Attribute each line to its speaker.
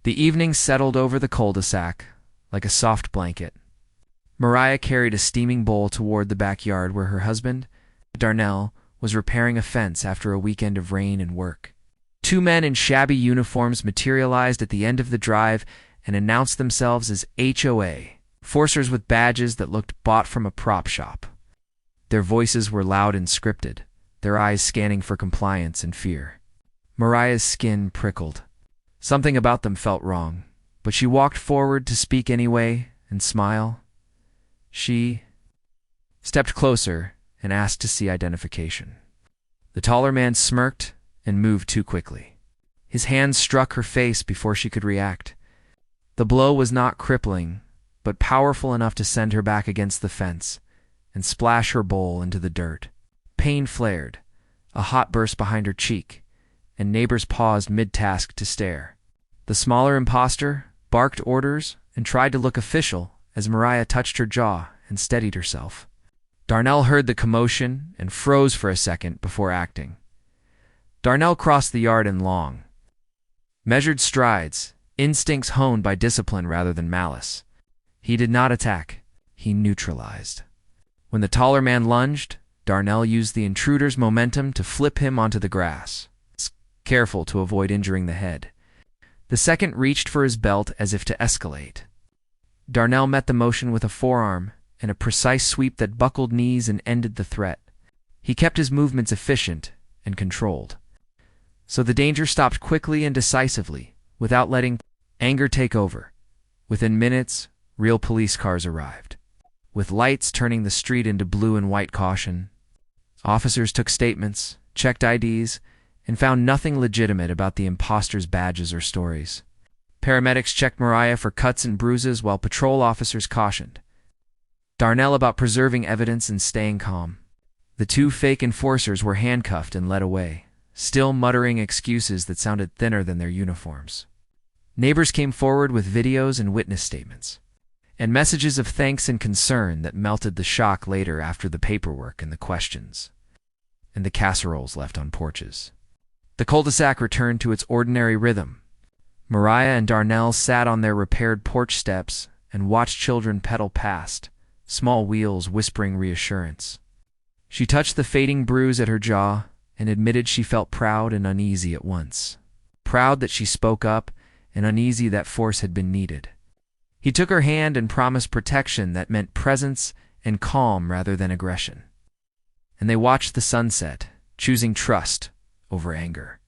Speaker 1: The evening settled over the cul-de-sac like a soft blanket. Mariah carried a steaming bowl toward the backyard where her husband, Darnell, was repairing a fence after a weekend of rain and work. Two men in shabby uniforms materialized at the end of the drive and announced themselves as HOA, forcers with badges that looked bought from a prop shop. Their voices were loud and scripted, their eyes scanning for compliance and fear. Mariah's skin prickled. Something about them felt wrong, but she walked forward to speak anyway and smile. She stepped closer and asked to see identification. The taller man smirked and moved too quickly. His hand struck her face before she could react. The blow was not crippling, but powerful enough to send her back against the fence and splash her bowl into the dirt. Pain flared, a hot burst behind her cheek, and neighbors paused mid-task to stare. The smaller imposter barked orders and tried to look official as Mariah touched her jaw and steadied herself. Darnell heard the commotion and froze for a second before acting. Darnell crossed the yard in long, measured strides, instincts honed by discipline rather than malice. He did not attack, he neutralized. When the taller man lunged, Darnell used the intruder's momentum to flip him onto the grass, careful to avoid injuring the head. The second reached for his belt as if to escalate. Darnell met the motion with a forearm and a precise sweep that buckled knees and ended the threat. He kept his movements efficient and controlled. So the danger stopped quickly and decisively, without letting anger take over. Within minutes, real police cars arrived, with lights turning the street into blue and white caution. Officers took statements, checked IDs, and found nothing legitimate about the imposter's badges or stories. Paramedics checked Mariah for cuts and bruises while patrol officers cautioned Darnell about preserving evidence and staying calm. The two fake enforcers were handcuffed and led away, still muttering excuses that sounded thinner than their uniforms. Neighbors came forward with videos and witness statements, and messages of thanks and concern that melted the shock later after the paperwork and the questions, and the casseroles left on porches. The cul-de-sac returned to its ordinary rhythm. Mariah and Darnell sat on their repaired porch steps and watched children pedal past, small wheels whispering reassurance. She touched the fading bruise at her jaw and admitted she felt proud and uneasy at once. Proud that she spoke up, and uneasy that force had been needed. He took her hand and promised protection that meant presence and calm rather than aggression. And they watched the sunset, choosing trust over anger.